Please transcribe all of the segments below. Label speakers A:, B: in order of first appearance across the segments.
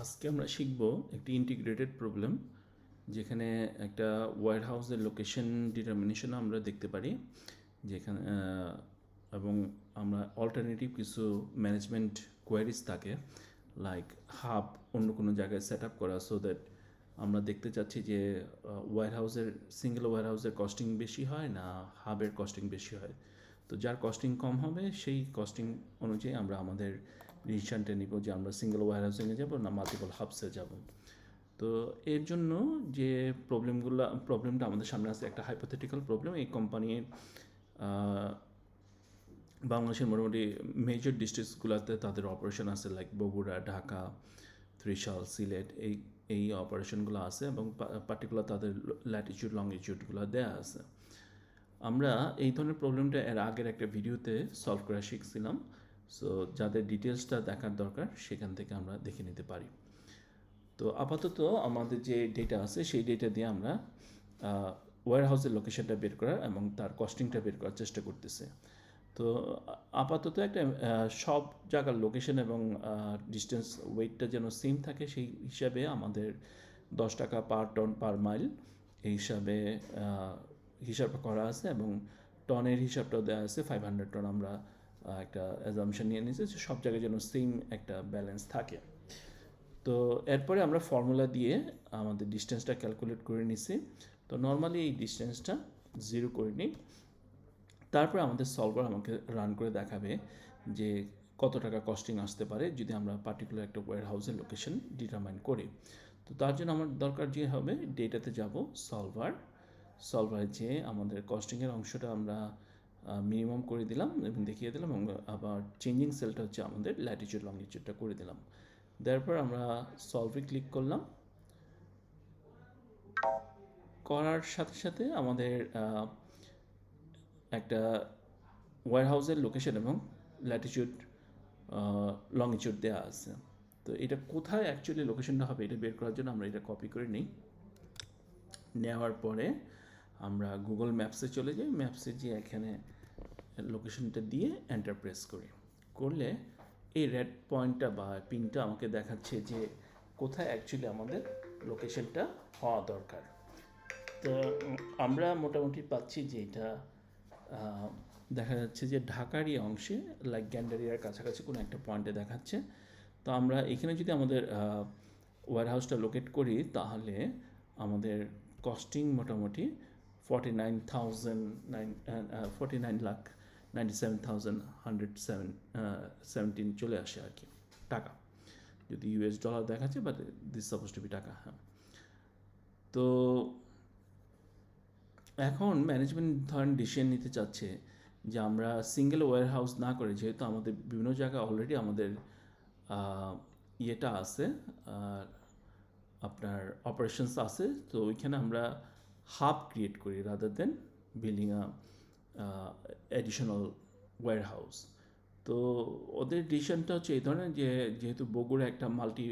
A: আজকে আমরা শিখব একটি ইন্টিগ্রেটেড প্রবলেম, যেখানে একটা ওয়্যার হাউসের লোকেশন ডিটারমিনেশন আমরা দেখতে পারি, যেখানে এবং আমরা অল্টারনেটিভ কিছু ম্যানেজমেন্ট কোয়ারিজ থাকে, লাইক হাব অন্য কোনো জায়গায় সেট আপ করা, সো দ্যাট আমরা দেখতে চাচ্ছি যে ওয়্যার হাউসের সিঙ্গেল ওয়্যার হাউসের কস্টিং বেশি হয় না হাবের কস্টিং বেশি হয়। তো যার কস্টিং কম হবে সেই কস্টিং অনুযায়ী আমরা আমাদের ডিসিশনটা নিব যে আমরা সিঙ্গেল ওয়্যার হাউসিংয়ে যাবো না মাল্টিপল হাবসে যাব। তো এর জন্য যে প্রবলেমটা আমাদের সামনে আছে একটা হাইপোথেটিক্যাল প্রবলেম। এই কোম্পানির বাংলাদেশের মোটামুটি মেজর ডিস্ট্রিক্টসগুলোতে তাদের অপারেশন আছে, লাইক বগুড়া, ঢাকা, ত্রিশাল, সিলেট, এই অপারেশনগুলো আছে এবং পার্টিকুলার তাদের ল্যাটিটিউড লংগিটিউডগুলো দেয়া আছে। আমরা এই ধরনের প্রবলেমটা এর আগের একটা ভিডিওতে সলভ করা শিখছিলাম, সো যাদের ডিটেলসটা দেখার দরকার সেখান থেকে আমরা দেখে নিতে পারি। তো আপাতত আমাদের যে ডেটা আছে সেই ডেটা দিয়ে আমরা ওয়্যার হাউসের লোকেশনটা বের করার এবং তার কস্টিংটা বের করার চেষ্টা করতেছে। তো আপাতত একটা সব জায়গার লোকেশন এবং ডিস্টেন্স ওয়েটটা যেন সেম থাকে সেই হিসাবে আমাদের 10 টাকা পার টন পার মাইল এই হিসাবে হিসাব করা আছে এবং টনের হিসাবটাও দেওয়া আছে 500 টন। আমরা একটা অ্যাজাম্পশন নিয়ে নিয়েছি যে সব জায়গায় যেন সেম একটা ব্যালেন্স থাকে। তো এরপরে আমরা ফর্মুলা দিয়ে আমাদের ডিস্টেন্সটা ক্যালকুলেট করে নিছি। তো নর্মালি এই ডিস্টেন্সটা 0 করে নিই, তারপরে আমাদের সলভার আমাকে রান করে দেখাবে যে কত টাকা কস্টিং আসতে পারে যদি আমরা পার্টিকুলার একটা ওয়্যার হাউসের লোকেশন ডিটারমাইন করি। তো তার জন্য আমার দরকার যে হবে ডেটাতে যাব, সলভারে যেয়ে আমাদের কস্টিংয়ের অংশটা আমরা মিনিমাম করে দিলাম এবং দেখিয়ে দিলাম এবং আবার চেঞ্জিং সেলটা হচ্ছে আমাদের ল্যাটিটিউড লংগিটিউডটা করে দিলাম। তারপর আমরা সলভে ক্লিক করলাম। করার সাথে সাথে আমাদের একটা ওয়্যার হাউসের লোকেশন এবং ল্যাটিটিউড লংগিটিউড দেওয়া আছে। তো এটা কোথায় অ্যাকচুয়ালি লোকেশনটা হবে এটা বের করার জন্য আমরা এটা কপি করে নিই। নেওয়ার পরে আমরা গুগল ম্যাপসে চলে যাই, ম্যাপসে গিয়ে এখানে লোকেশনটা দিয়ে এন্টার প্রেস করি। করলে এই রেড পয়েন্টটা বা পিনটা আমাকে দেখাচ্ছে যে কোথায় অ্যাকচুয়ালি আমাদের লোকেশনটা হওয়া দরকার। তো আমরা মোটামুটি পাচ্ছি যে এটা দেখা যাচ্ছে যে ঢাকারই অংশে, লাইক গ্যান্ডারিয়ার কাছাকাছি কোনো একটা পয়েন্টে দেখাচ্ছে। তো আমরা এখানে যদি আমাদের ওয়্যার হাউসটা লোকেট করি তাহলে আমাদের কস্টিং মোটামুটি 49,97,117 চলে আসে আর কি, টাকা, যদি ইউএস ডলার দেখাচ্ছে, but this suppose to be taka. হ্যাঁ, তো এখন ম্যানেজমেন্ট ধরেন ডিসিশন নিতে চাচ্ছে যে আমরা সিঙ্গেল ওয়্যার হাউস না করে, যেহেতু আমাদের বিভিন্ন জায়গায় অলরেডি আমাদের ইয়েটা আছে, আপনার অপারেশনস আছে, তো ওইখানে আমরা হাব ক্রিয়েট করি rather than building a additional warehouse. তো ওদের ডিসিশনটা হচ্ছে এই ধরনের যে যেহেতু বগুড়া একটা মাল্টি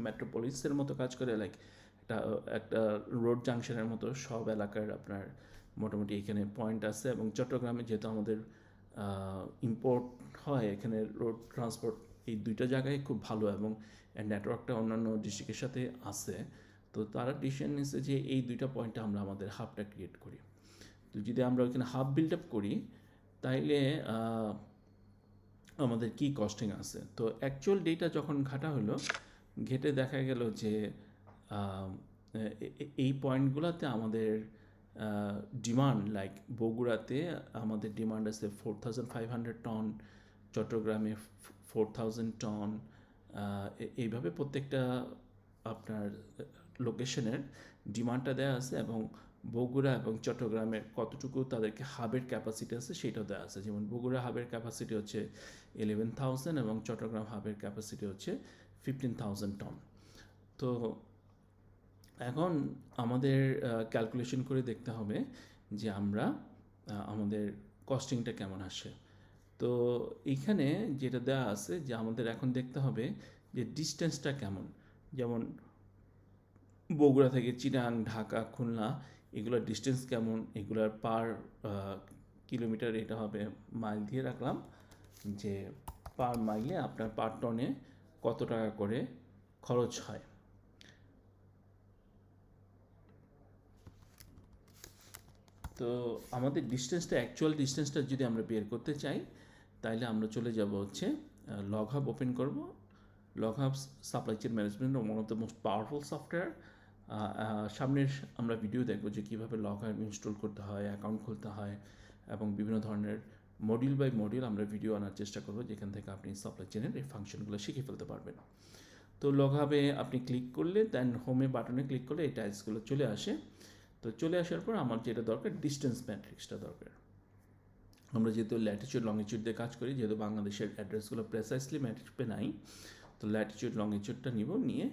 A: মেট্রোপলিসের মতো কাজ করে, লাইক একটা একটা রোড জাংশনের মতো সব এলাকার আপনার মোটামুটি এখানে পয়েন্ট আছে, এবং চট্টগ্রামে যেহেতু আমাদের ইম্পোর্ট হয়, এখানে রোড ট্রান্সপোর্ট এই দুইটা জায়গায় খুব ভালো এবং নেটওয়ার্কটা অন্যান্য ডিস্ট্রিক্টের সাথে আছে। তো তারা ডিসিশন নিয়েছে যে এই দুইটা পয়েন্টে আমরা আমাদের হাবটা ক্রিয়েট করি। তো যদি আমরা ওইখানে হাব বিল্ড আপ করি তাইলে আমাদের কি কস্টিং আছে। তো অ্যাকচুয়াল ডেটা যখন ঘাটা হলো, ঘেটে দেখা গেল যে এই পয়েন্টগুলোতে আমাদের ডিমান্ড, লাইক বগুড়াতে আমাদের ডিমান্ড আছে 4,500 টন, চট্টগ্রামে 4,000 টন, এইভাবে প্রত্যেকটা আপনার লোকেশনের ডিমান্ডটা দেওয়া আছে এবং বগুড়া এবং চট্টগ্রামের কতটুকু তাদেরকে হাবের ক্যাপাসিটি আছে সেটাও দেওয়া আছে। যেমন বগুড়া হাবের ক্যাপাসিটি হচ্ছে 11,000 এবং চট্টগ্রাম হাবের ক্যাপাসিটি হচ্ছে 15,000 টন। তো এখন আমাদের ক্যালকুলেশন করে দেখতে হবে যে আমরা আমাদের কস্টিংটা কেমন আসে। তো এইখানে যেটা দেওয়া আছে যে আমাদের এখন দেখতে হবে যে ডিস্টেন্সটা কেমন, যেমন বগুড়া থেকে চিটাগাং, ঢাকা, খুলনা, এগুলোর ডিস্টেন্স কেমন, এগুলোর পার কিলোমিটার এটা হবে মাইল দিয়ে রাখলাম, যে পার মাইলে আপনার পার টনে কত টাকা করে খরচ হয়। তো আমাদের ডিস্টেন্সটা, অ্যাকচুয়াল ডিস্টেন্সটা যদি আমরা বের করতে চাই, তাইলে আমরা চলে যাব হচ্ছে লগ হাব ওপেন করব। Log hub supply chain management one of the most powerful software. সামনের আমরা ভিডিও দেখব যে কীভাবে লগ হাব ইনস্টল করতে হয়, অ্যাকাউন্ট খুলতে হয়, এবং বিভিন্ন ধরনের মডিউল বাই মডিউল আমরা ভিডিও আনার চেষ্টা করব, যেখান থেকে আপনি সাপ্লাই চেইনের এই ফাংশনগুলো শিখে ফেলতে পারবেন। তো লগ হাবে আপনি ক্লিক করলে, দেন হোমে বাটনে ক্লিক করলে এই টাইলসগুলো চলে আসে। তো চলে আসার পর আমার যেটা দরকার, ডিস্টেন্স ম্যাট্রিক্সটা দরকার। আমরা যেহেতু ল্যাটিচিউড লংগিচিউড দিয়ে কাজ করি, যেহেতু বাংলাদেশের অ্যাড্রেসগুলো প্রেসাইসলি ম্যাট্রিক্সে নাই, তো ল্যাটিচিউড লংগিচিউডটা নিব, নিয়ে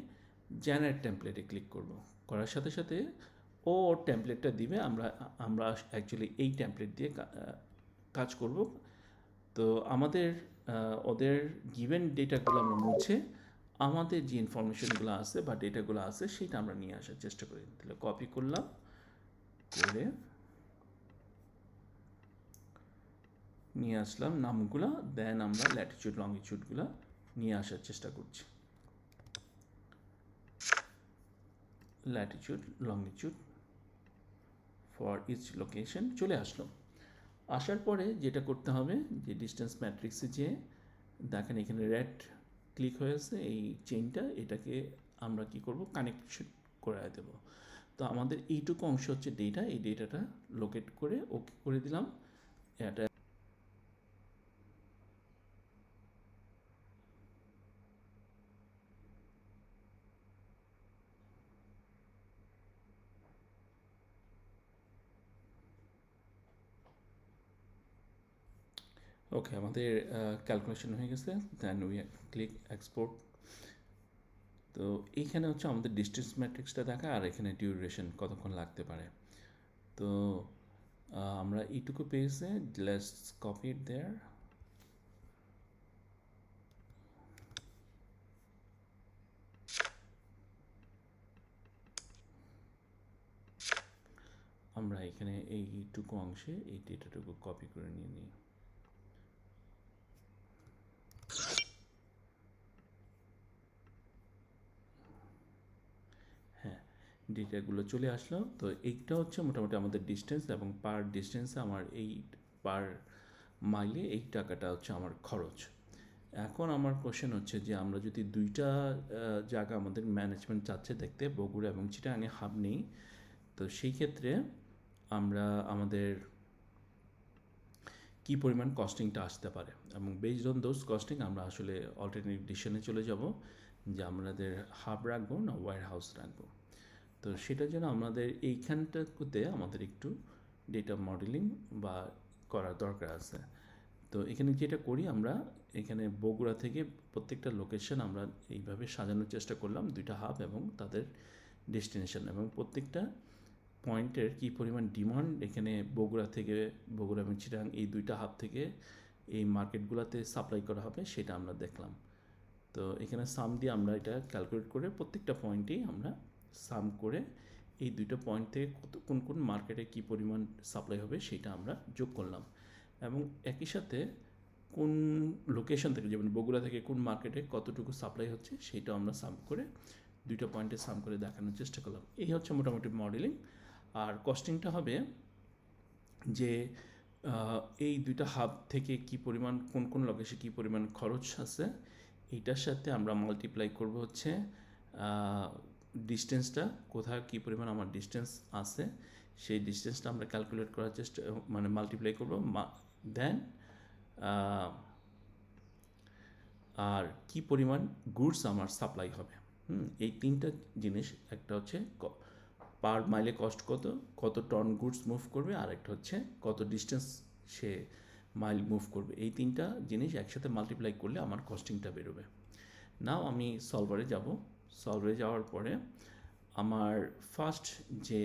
A: জেনারেট টেমপ্লেটে ক্লিক করব। করার সাথে সাথে ও টেমপ্লেটটা দিবে। আমরা অ্যাকচুয়ালি এই টেমপ্লেট দিয়ে কাজ করব। তো আমাদের ওদের গিভেন ডেটাগুলো আমরা মুছে আমাদের যে ইনফরমেশনগুলো আছে বা ডেটাগুলো আছে সেটা আমরা নিয়ে আসার চেষ্টা করি। তাহলে কপি করলাম, করে নিয়ে আসলাম নামগুলো, দেন আমরা ল্যাটিচিউড লংগিচিউডগুলো নিয়ে আসার চেষ্টা করছি। Latitude longitude for each location চলে আসলো। আসার পরে যেটা করতে হবে, যে ডিস্টেন্স ম্যাট্রিক্সে যে দেখেন এখানে রেড ক্লিক হয়েছে এই চেইনটা, এটাকে আমরা কি করব, কানেকশন করে দেব। তো আমাদের এইটুকু অংশ হচ্ছে ডেটা, এই ডেটাটা লোকেট করে ওকে করে দিলাম। এটা ওকে, আমাদের ক্যালকুলেশন হয়ে গেছে। Then we click export. তো এইখানে হচ্ছে আমাদের ডিস্টেন্স ম্যাট্রিক্সটা দেখা, আর এখানে ডিউরেশন কতক্ষণ লাগতে পারে। তো আমরা এইটুকু পেয়েছে, লেটস কপি ইট দেয়ার। আমরা এখানে এইটুকু অংশে এই ডেটাটুকু কপি করে নিয়ে নিই। হ্যাঁ, ডেটাগুলো চলে আসলো। তো এইটা হচ্ছে মোটামুটি আমাদের ডিস্টেন্স, এবং পার ডিস্টেন্সে আমার এই পার মাইলে এই টাকাটা হচ্ছে আমার খরচ। এখন আমার কোশ্চেন হচ্ছে যে আমরা যদি দুইটা জায়গা আমাদের ম্যানেজমেন্ট চাচ্ছে দেখতে, বগুড়া এবং চিটাগাঙে হাব নেই, তো সেই ক্ষেত্রে আমরা আমাদের কী পরিমাণ কস্টিংটা আসতে পারে, এবং বেসড অন দোজ কস্টিং আমরা আসলে অল্টারনেটিভ ডিসিশনে চলে যাব যে আমাদের হাব রাখবো না ওয়্যার হাউস রাখবো। তো সেটার জন্য আমাদের এইখানটাতে আমাদের একটু ডেটা মডেলিং বা করার দরকার আছে। তো এখানে যেটা করি, আমরা এখানে বগুড়া থেকে প্রত্যেকটা লোকেশন আমরা এইভাবে সাজানোর চেষ্টা করলাম, দুইটা হাব এবং তাদের ডেস্টিনেশন, এবং প্রত্যেকটা পয়েন্টের কী পরিমাণ ডিমান্ড এখানে বগুড়া থেকে, বগুড়া এবং চিটাগাং এই দুইটা হাব থেকে এই মার্কেটগুলোতে সাপ্লাই করা হবে সেটা আমরা দেখলাম। তো এখানে সাম দিয়ে আমরা এটা ক্যালকুলেট করে প্রত্যেকটা পয়েন্টেই আমরা সাম করে এই দুইটা পয়েন্ট থেকে কোন কোন মার্কেটে কী পরিমাণ সাপ্লাই হবে সেটা আমরা যোগ করলাম, এবং একই সাথে কোন লোকেশন থেকে, যেমন বগুড়া থেকে কোন মার্কেটে কতটুকু সাপ্লাই হচ্ছে সেটাও আমরা সাম করে দুইটা পয়েন্টে সাম করে দেখানোর চেষ্টা করলাম। এই হচ্ছে মোটামুটি মডেলিং। আর কস্টিংটা হবে যে এই দুইটা হাব থেকে কি পরিমাণ, কোন কোন লোকেশনে কী পরিমাণ খরচ আছে, এইটার সাথে আমরা মাল্টিপ্লাই করব হচ্ছে ডিস্টেন্সটা, কোথায় কী পরিমাণ আমার ডিস্টেন্স আছে সেই ডিস্টেন্সটা আমরা ক্যালকুলেট করার চেষ্টা, মানে মাল্টিপ্লাই করব। দেন আর কি পরিমাণ গুডস আমার সাপ্লাই হবে। এই তিনটা জিনিস, একটা হচ্ছে পার মাইলে কস্ট কত, কত টন গুডস মুভ করবে, আর একটা হচ্ছে কত ডিস্টেন্স সে মাইল মুভ করবে। এই তিনটা জিনিস একসাথে মাল্টিপ্লাই করলে আমার কস্টিংটা বেরোবে। নাও আমি সলভারে যাব। সলভারে যাওয়ার পরে আমার ফার্স্ট যে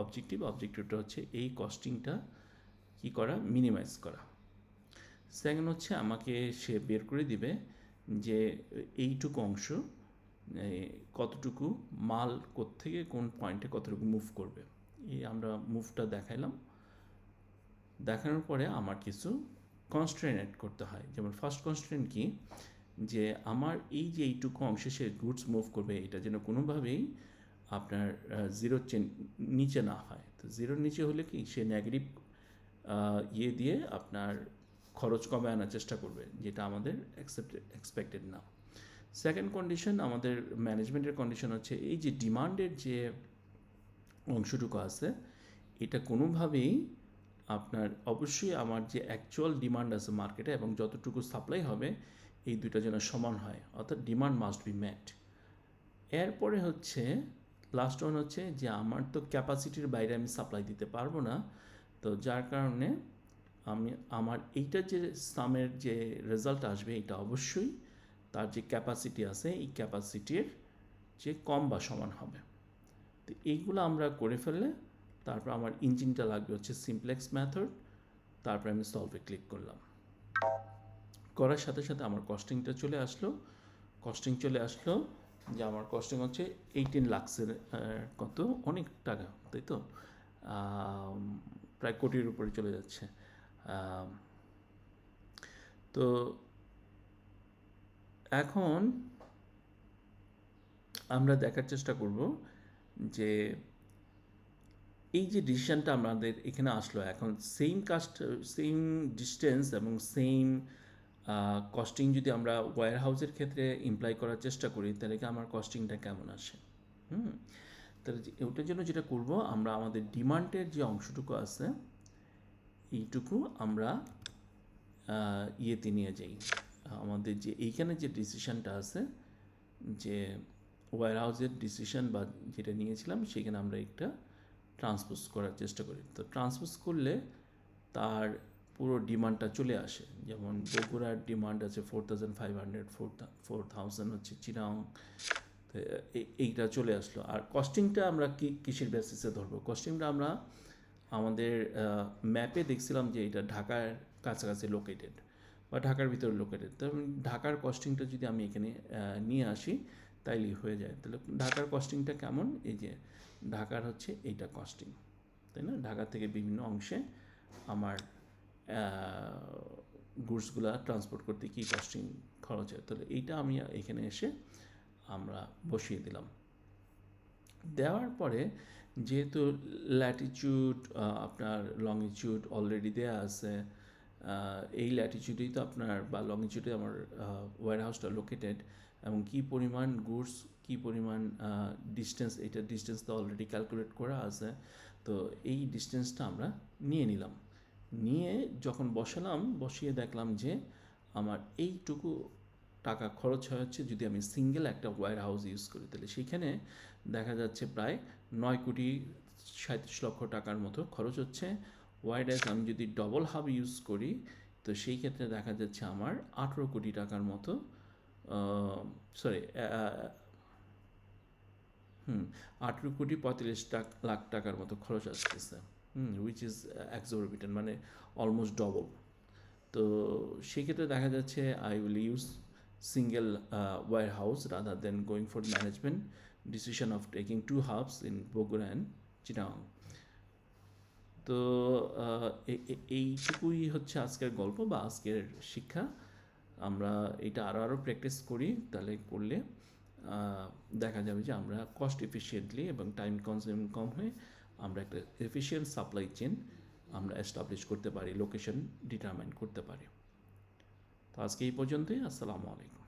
A: অবজেক্টিভটা হচ্ছে এই কস্টিংটা কি করা, মিনিমাইজ করা। সেকেন্ড হচ্ছে আমাকে সে বের করে দিবে যে এইটুকু অংশ কতটুকু মাল কোত্থেকে কোন পয়েন্টে কতটুকু মুভ করবে। এই আমরা মুভটা দেখাইলাম। দেখানোর পরে আমার কিছু কনস্ট্রেন্ট অ্যাড করতে হয়। যেমন ফার্স্ট কনস্ট্রেন্ট কি, যে আমার এই যে এইটুকু অংশে সে গুডস মুভ করবে, এটা যেন কোনোভাবেই আপনার জিরোর নিচে না হয়। তো জিরোর নিচে হলে কি সে নেগেটিভ ইয়ে দিয়ে আপনার খরচ কমে আনার চেষ্টা করবে, যেটা আমাদের এক্সপেক্টেড না। সেকেন্ড কন্ডিশন, আমাদের ম্যানেজমেন্টের কন্ডিশন হচ্ছে এই যে ডিমান্ডের যে অংশটুকু আছে, এটা কোনোভাবেই আপনার অবশ্যই আমার যে অ্যাকচুয়াল ডিমান্ড আছে মার্কেটে এবং যতটুকু সাপ্লাই হবে এই দুটো যেন সমান হয়, অর্থাৎ ডিমান্ড মাস্ট বি ম্যাট। এরপরে হচ্ছে লাস্ট ওয়ান হচ্ছে যে আমার তো ক্যাপাসিটির বাইরে আমি সাপ্লাই দিতে পারবো না, তো যার কারণে আমার এইটার যে সামের যে রেজাল্ট আসবে এটা অবশ্যই তার যে ক্যাপাসিটি আছে এই ক্যাপাসিটির যে কম বা সমান হবে। তো এইগুলো আমরা করে ফেললে তারপর আমার ইঞ্জিনটা লাগবে হচ্ছে সিমপ্লেক্স মেথড, তারপর আমি সলভে ক্লিক করলাম। করার সাথে সাথে আমার কস্টিংটা চলে আসলো। কস্টিং চলে আসলো যে আমার কস্টিং হচ্ছে 18 লাখসের কত, অনেক টাকা তাই তো, প্রায় কোটির উপরে চলে যাচ্ছে। তো এখন আমরা দেখার চেষ্টা করব যে এই যে ডিসিশানটা আমাদের এখানে আসলো, এখন সেম ডিস্টেন্স এবং সেম কস্টিং যদি আমরা ওয়্যার হাউসের ক্ষেত্রে ইমপ্লাই করার চেষ্টা করি তাহলে কি আমার কস্টিংটা কেমন আসে। তাহলে ওটার জন্য যেটা করব, আমরা আমাদের ডিমান্ডের যে অংশটুকু আছে এইটুকু আমরা ইয়েতে নিয়ে যাই, আমাদের যে এইখানে যে ডিসিশানটা আছে, যে ওয়্যার হাউসের ডিসিশন বা যেটা নিয়েছিলাম সেখানে আমরা একটা ট্রান্সপোজ করার চেষ্টা করি। তো ট্রান্সপোজ করলে তার পুরো ডিমান্ডটা চলে আসে। যেমন বগুড়ার ডিমান্ড আছে 4500, 4000 হচ্ছে চিরাং, তো এইটা চলে আসলো। আর কস্টিংটা আমরা কিসের বেসিসে ধরবো? কস্টিংটা আমরা আমাদের ম্যাপে দেখছিলাম যে এটা ঢাকার কাছাকাছি লোকেটেড বা ঢাকার ভিতরে লোকেটেড। তো ঢাকার কস্টিংটা যদি আমি এখানে নিয়ে আসি তাইলেই হয়ে যায়। তাহলে ঢাকার কস্টিংটা কেমন, এই যে ঢাকার হচ্ছে এইটা কস্টিং, তাই না? ঢাকা থেকে বিভিন্ন অংশে আমার গুডসগুলা ট্রান্সপোর্ট করতে কী কস্টিং খরচ হয়, তাহলে এইটা আমি এখানে এসে আমরা বসিয়ে দিলাম। দেওয়ার পরে যেহেতু ল্যাটিচিউড আপনার লংিচিউড অলরেডি দেওয়া আছে, এই ল্যাটিচিউডেই তো আপনার বা লংিচিউডে আমার ওয়্যারহাউসটা লোকেটেড, এবং কী পরিমাণ গুডস কী পরিমাণ ডিস্টেন্স, এইটা ডিস্টেন্স তো অলরেডি ক্যালকুলেট করা আছে। তো এই ডিস্টেন্সটা আমরা নিয়ে নিলাম, নিয়ে যখন বসিয়ে দেখলাম যে আমার এইটুকু টাকা খরচ হচ্ছে যদি আমি সিঙ্গেল একটা ওয়্যার হাউস ইউজ করি, তাহলে সেখানে দেখা যাচ্ছে প্রায় 9,37,00,000 টাকার মতো খরচ হচ্ছে। ওয়াইডাস আমি যদি ডবল হাব ইউজ করি তো সেই ক্ষেত্রে দেখা যাচ্ছে আমার 18 কোটি টাকার মতো, সরি 18,45,00,000 টাকার মতো খরচ আসতেছে, উইচ ইজ এক্সোরবিটেন্ট, মানে অলমোস্ট ডবল। তো সেক্ষেত্রে দেখা যাচ্ছে I will use single warehouse rather than going for management decision of taking two hubs in Bogor and Chittagong. তো এইটুকুই হচ্ছে আজকের গল্প বা আজকের শিক্ষা। আমরা এটা আরও প্র্যাকটিস করি, তাহলে করলে দেখা যাবে যে আমরা কস্ট এফিসিয়েন্টলি এবং টাইম কনজিউমিং কম হয়ে আমরা একটা এফিসিয়েন্ট সাপ্লাই চেন আমরা এস্টাবলিশ করতে পারি, লোকেশন ডিটারমাইন করতে পারি। তো আজকে এই পর্যন্তই। আসসালামু আলাইকুম।